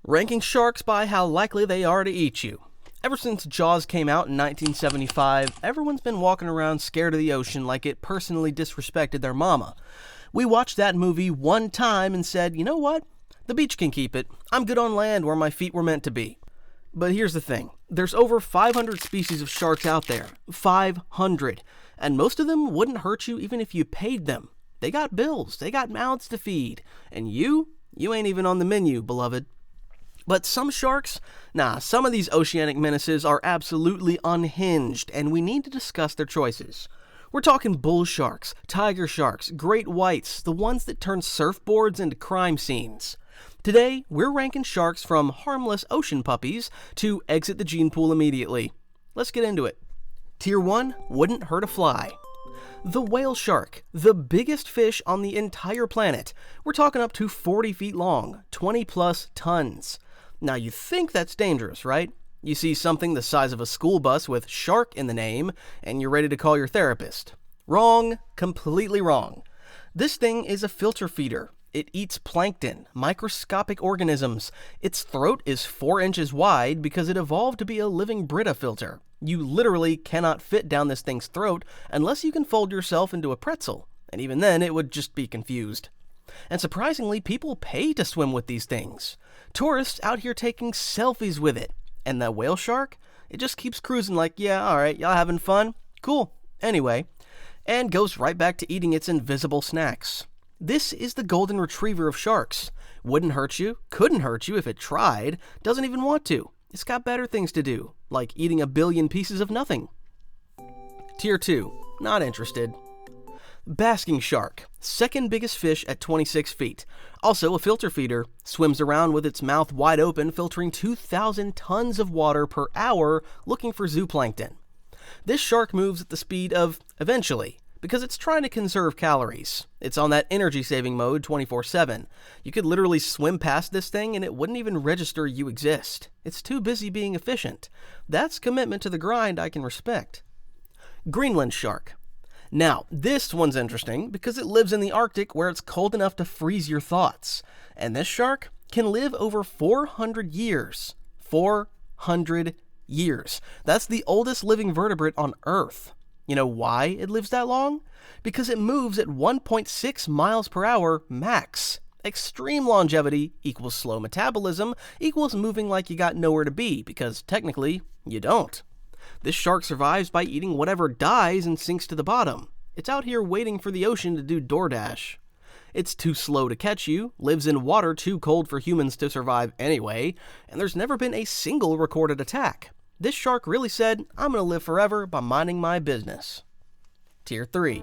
Ranking sharks by how likely they are to eat you. Ever since Jaws came out in 1975, everyone's been walking around scared of the ocean like it personally disrespected their mama. We watched that movie one time and said, you know what? The beach can keep it. I'm good on land where my feet were meant to be. But here's the thing. There's over 500 species of sharks out there. 500. And most of them wouldn't hurt you even if you paid them. They got bills. They got mouths to feed. And you ain't even on the menu, beloved. But some sharks? Some of these oceanic menaces are absolutely unhinged, and we need to discuss their choices. We're talking bull sharks, tiger sharks, great whites, the ones that turn surfboards into crime scenes. Today, we're ranking sharks from harmless ocean puppies to exit the gene pool immediately. Let's get into it. Tier 1, wouldn't hurt a fly. The whale shark, the biggest fish on the entire planet. We're talking up to 40 feet long, 20 plus tons. Now you think that's dangerous, right? You see something the size of a school bus with shark in the name, and you're ready to call your therapist. Wrong. Completely wrong. This thing is a filter feeder. It eats plankton, microscopic organisms. Its throat is 4 inches wide because it evolved to be a living Brita filter. You literally cannot fit down this thing's throat unless you can fold yourself into a pretzel, and even then it would just be confused. And surprisingly, people pay to swim with these things. Tourists out here taking selfies with it. And that whale shark, it just keeps cruising like, yeah, alright, y'all having fun? Cool. Anyway, and goes right back to eating its invisible snacks. This is the golden retriever of sharks. Wouldn't hurt you, couldn't hurt you if it tried, doesn't even want to. It's got better things to do, like eating 1 billion pieces of nothing. Tier 2, not interested. Basking shark, second biggest fish at 26 feet. Also a filter feeder, swims around with its mouth wide open, filtering 2,000 tons of water per hour looking for zooplankton. This shark moves at the speed of eventually, because it's trying to conserve calories. It's on that energy-saving mode 24/7. You could literally swim past this thing and it wouldn't even register you exist. It's too busy being efficient. That's commitment to the grind I can respect. Greenland shark. Now, this one's interesting because it lives in the Arctic where it's cold enough to freeze your thoughts. And this shark can live over 400 years. 400 years. That's the oldest living vertebrate on Earth. You know why it lives that long? Because it moves at 1.6 miles per hour max. Extreme longevity equals slow metabolism equals moving like you got nowhere to be, because technically, you don't. This shark survives by eating whatever dies and sinks to the bottom. It's out here waiting for the ocean to do DoorDash. It's too slow to catch you, lives in water too cold for humans to survive anyway, and there's never been a single recorded attack. This shark really said, I'm gonna live forever by minding my business. Tier 3.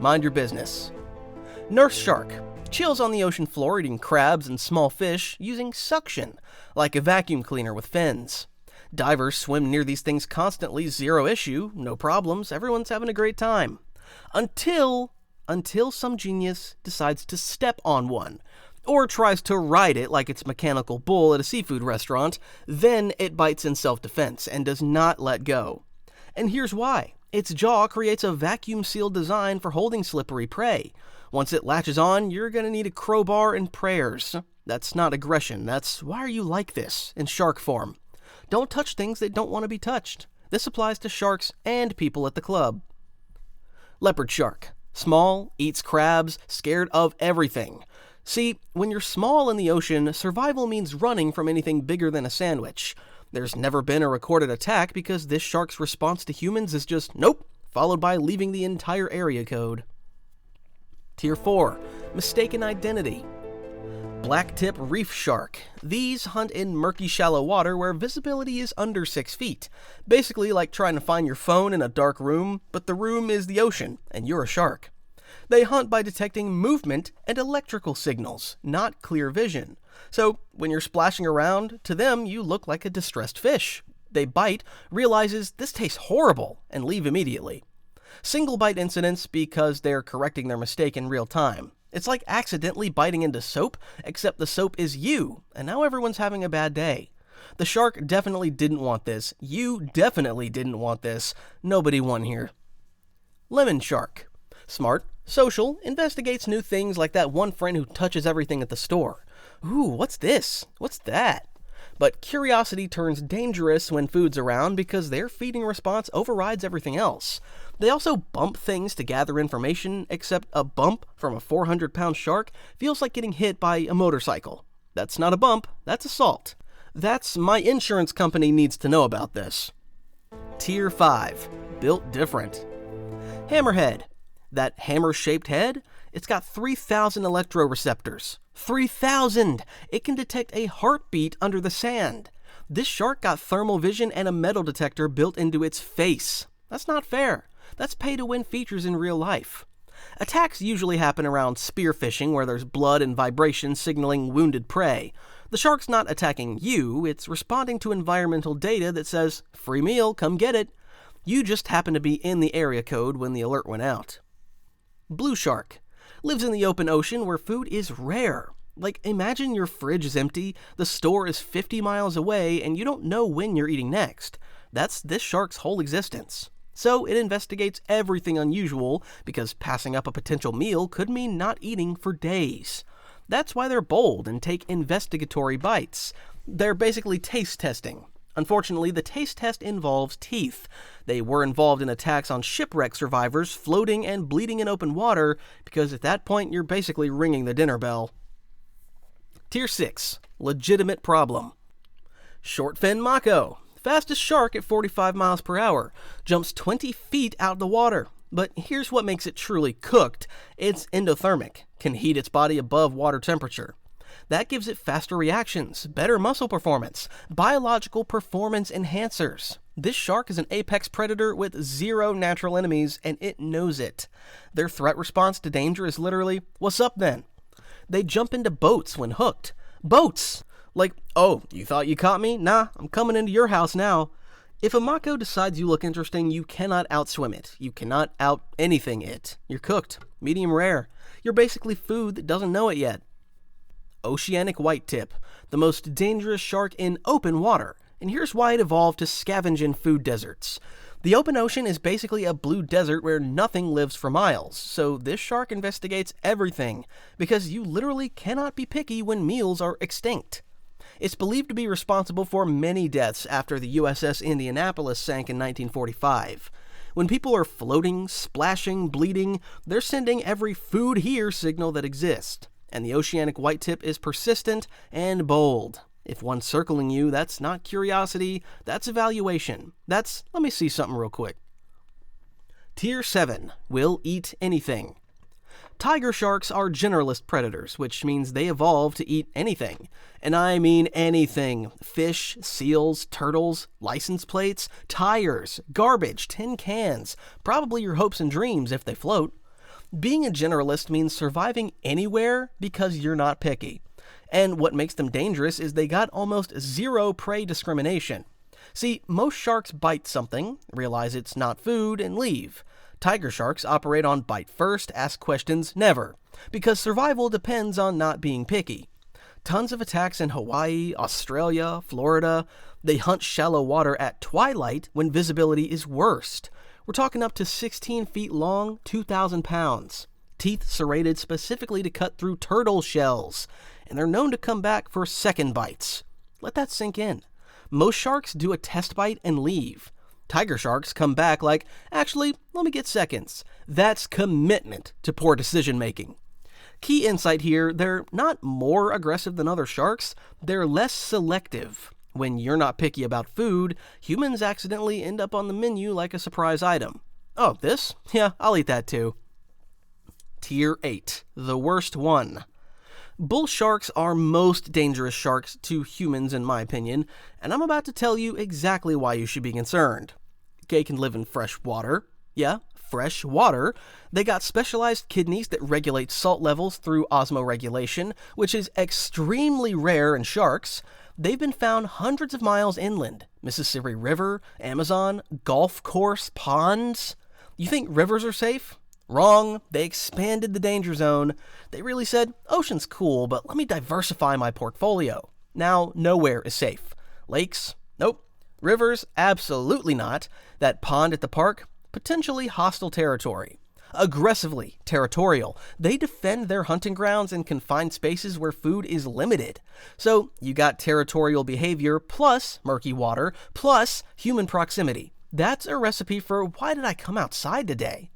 Mind your business. Nurse shark. Chills on the ocean floor eating crabs and small fish using suction, like a vacuum cleaner with fins. Divers swim near these things constantly, zero issue, no problems, everyone's having a great time. Until some genius decides to step on one, or tries to ride it like it's mechanical bull at a seafood restaurant, then it bites in self-defense and does not let go. And here's why. Its jaw creates a vacuum-sealed design for holding slippery prey. Once it latches on, you're gonna need a crowbar and prayers. That's not aggression, that's why are you like this in shark form. Don't touch things that don't want to be touched. This applies to sharks and people at the club. Leopard shark. Small, eats crabs, scared of everything. See, when you're small in the ocean, survival means running from anything bigger than a sandwich. There's never been a recorded attack because this shark's response to humans is just nope, followed by leaving the entire area code. Tier 4. Mistaken identity. Blacktip reef shark. These hunt in murky shallow water where visibility is under 6 feet. Basically like trying to find your phone in a dark room, but the room is the ocean, and you're a shark. They hunt by detecting movement and electrical signals, not clear vision. So when you're splashing around, to them you look like a distressed fish. They bite, realizes this tastes horrible, and leave immediately. Single bite incidents because they're correcting their mistake in real time. It's like accidentally biting into soap, except the soap is you, and now everyone's having a bad day. The shark definitely didn't want this. You definitely didn't want this. Nobody won here. Lemon shark. Smart, social, investigates new things like that one friend who touches everything at the store. Ooh, what's this? What's that? But curiosity turns dangerous when food's around because their feeding response overrides everything else. They also bump things to gather information, except a bump from a 400-pound shark feels like getting hit by a motorcycle. That's not a bump, that's assault. That's my insurance company needs to know about this. Tier 5. Built different. Hammerhead. That hammer-shaped head? It's got 3,000 electroreceptors. 3,000! It can detect a heartbeat under the sand. This shark got thermal vision and a metal detector built into its face. That's not fair. That's pay-to-win features in real life. Attacks usually happen around spearfishing, where there's blood and vibration signaling wounded prey. The shark's not attacking you, it's responding to environmental data that says, "Free meal, come get it." You just happen to be in the area code when the alert went out. Blue shark. Lives in the open ocean where food is rare. Like, imagine your fridge is empty, the store is 50 miles away, and you don't know when you're eating next. That's this shark's whole existence. So it investigates everything unusual, because passing up a potential meal could mean not eating for days. That's why they're bold and take investigatory bites. They're basically taste testing. Unfortunately, the taste test involves teeth. They were involved in attacks on shipwreck survivors floating and bleeding in open water, because at that point you're basically ringing the dinner bell. Tier 6. Legitimate problem. Short-fin mako. Fastest shark at 45 miles per hour. Jumps 20 feet out of the water. But here's what makes it truly cooked. It's endothermic. Can heat its body above water temperature. That gives it faster reactions, better muscle performance, biological performance enhancers. This shark is an apex predator with 0 natural enemies, and it knows it. Their threat response to danger is literally, "What's up then?" They jump into boats when hooked. Boats! Like, "Oh, you thought you caught me? Nah, I'm coming into your house now." If a mako decides you look interesting, you cannot outswim it. You cannot out-anything it. You're cooked. Medium rare. You're basically food that doesn't know it yet. Oceanic whitetip, the most dangerous shark in open water, and here's why it evolved to scavenge in food deserts. The open ocean is basically a blue desert where nothing lives for miles, so this shark investigates everything, because you literally cannot be picky when meals are extinct. It's believed to be responsible for many deaths after the USS Indianapolis sank in 1945. When people are floating, splashing, bleeding, they're sending every "food here" signal that exists. And the oceanic whitetip is persistent and bold. If one's circling you, that's not curiosity, that's evaluation. That's, "Let me see something real quick." Tier 7. Will eat anything. Tiger sharks are generalist predators, which means they evolved to eat anything. And I mean anything. Fish, seals, turtles, license plates, tires, garbage, tin cans, probably your hopes and dreams if they float. Being a generalist means surviving anywhere because you're not picky. And what makes them dangerous is they got almost 0 prey discrimination. See, most sharks bite something, realize it's not food, and leave. Tiger sharks operate on bite first, ask questions never, because survival depends on not being picky. Tons of attacks in Hawaii, Australia, Florida. They hunt shallow water at twilight when visibility is worst. We're talking up to 16 feet long, 2,000 pounds. Teeth serrated specifically to cut through turtle shells, and they're known to come back for second bites. Let that sink in. Most sharks do a test bite and leave. Tiger sharks come back like, "Actually, let me get seconds." That's commitment to poor decision making. Key insight here, they're not more aggressive than other sharks, they're less selective. When you're not picky about food, humans accidentally end up on the menu like a surprise item. "Oh, this? Yeah, I'll eat that too." Tier 8. The worst one. Bull sharks are most dangerous sharks to humans in my opinion, and I'm about to tell you exactly why you should be concerned. They can live in fresh water. Yeah, fresh water. They got specialized kidneys that regulate salt levels through osmoregulation, which is extremely rare in sharks. They've been found hundreds of miles inland. Mississippi River, Amazon, golf course, ponds. You think rivers are safe? Wrong. They expanded the danger zone. They really said, "Ocean's cool, but let me diversify my portfolio." Now, nowhere is safe. Lakes? Nope. Rivers? Absolutely not. That pond at the park? Potentially hostile territory. Aggressively territorial. They defend their hunting grounds and confined spaces where food is limited. So you got territorial behavior plus murky water plus human proximity. That's a recipe for why did I come outside today?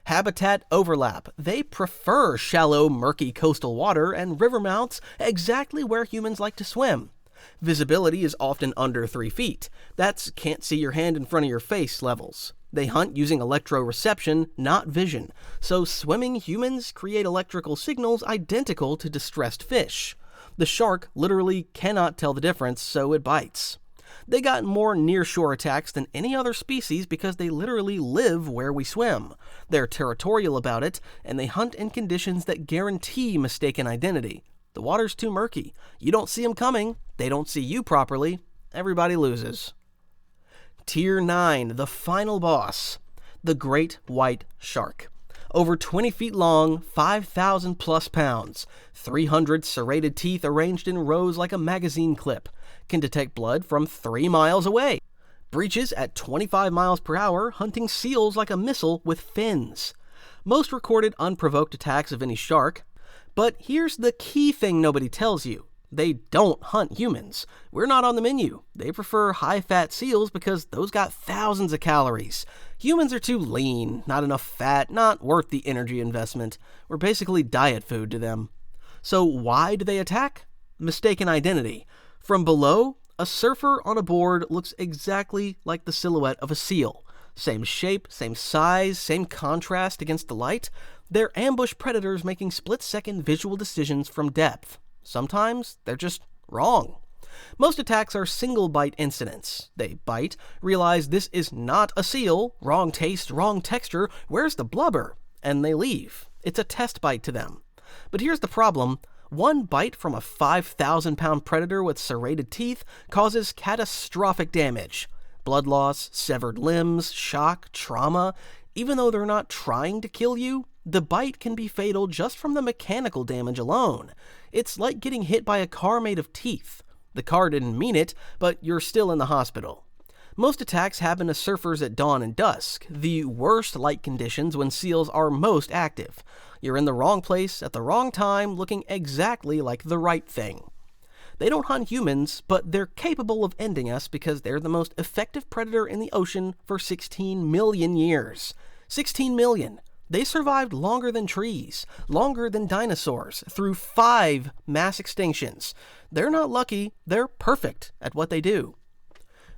Habitat overlap. They prefer shallow, murky coastal water and river mouths exactly where humans like to swim. Visibility is often under 3 feet. That's can't see your hand in front of your face levels. They hunt using electroreception, not vision. So swimming humans create electrical signals identical to distressed fish. The shark literally cannot tell the difference, so it bites. They got more nearshore attacks than any other species because they literally live where we swim. They're territorial about it, and they hunt in conditions that guarantee mistaken identity. The water's too murky. You don't see them coming. They don't see you properly. Everybody loses. Tier 9, the final boss. The great white shark. Over 20 feet long, 5,000 plus pounds. 300 serrated teeth arranged in rows like a magazine clip. Can detect blood from 3 miles away. Breaches at 25 miles per hour, hunting seals like a missile with fins. Most recorded unprovoked attacks of any shark. But here's the key thing nobody tells you. They don't hunt humans. We're not on the menu. They prefer high-fat seals because those got thousands of calories. Humans are too lean, not enough fat, not worth the energy investment. We're basically diet food to them. So why do they attack? Mistaken identity. From below, a surfer on a board looks exactly like the silhouette of a seal. Same shape, same size, same contrast against the light. They're ambush predators making split-second visual decisions from depth. Sometimes they're just wrong. Most attacks are single-bite incidents. They bite, realize this is not a seal, wrong taste, wrong texture, where's the blubber? And they leave. It's a test bite to them. But here's the problem. One bite from a 5,000-pound predator with serrated teeth causes catastrophic damage. Blood loss, severed limbs, shock, trauma. Even though they're not trying to kill you, the bite can be fatal just from the mechanical damage alone. It's like getting hit by a car made of teeth. The car didn't mean it, but you're still in the hospital. Most attacks happen to surfers at dawn and dusk, the worst light conditions when seals are most active. You're in the wrong place at the wrong time, looking exactly like the right thing. They don't hunt humans, but they're capable of ending us because they're the most effective predator in the ocean for 16 million years. 16 million. They survived longer than trees, longer than dinosaurs, through 5 mass extinctions. They're not lucky, they're perfect at what they do.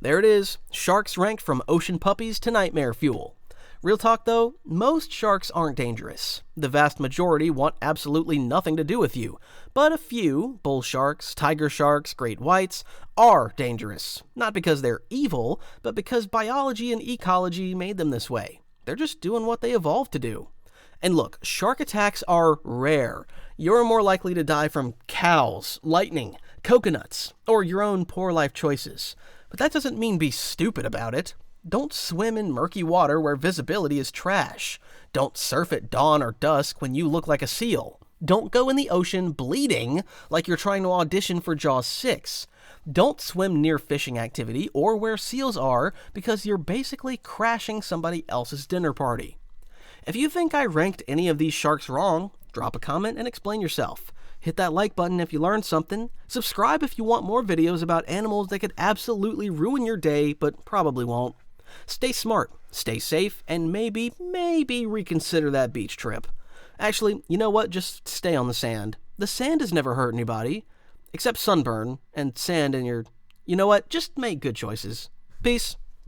There it is, sharks ranked from ocean puppies to nightmare fuel. Real talk though, most sharks aren't dangerous. The vast majority want absolutely nothing to do with you. But a few, bull sharks, tiger sharks, great whites, are dangerous. Not because they're evil, but because biology and ecology made them this way. They're just doing what they evolved to do. And look, shark attacks are rare. You're more likely to die from cows, lightning, coconuts, or your own poor life choices. But that doesn't mean be stupid about it. Don't swim in murky water where visibility is trash. Don't surf at dawn or dusk when you look like a seal. Don't go in the ocean bleeding like you're trying to audition for Jaws 6. Don't swim near fishing activity or where seals are because you're basically crashing somebody else's dinner party. If you think I ranked any of these sharks wrong, drop a comment and explain yourself. Hit that like button if you learned something. Subscribe if you want more videos about animals that could absolutely ruin your day, but probably won't. Stay smart, stay safe, and maybe reconsider that beach trip. Actually, you know what? Just stay on the sand. The sand has never hurt anybody. Except sunburn and sand in your... You know what? Just make good choices. Peace.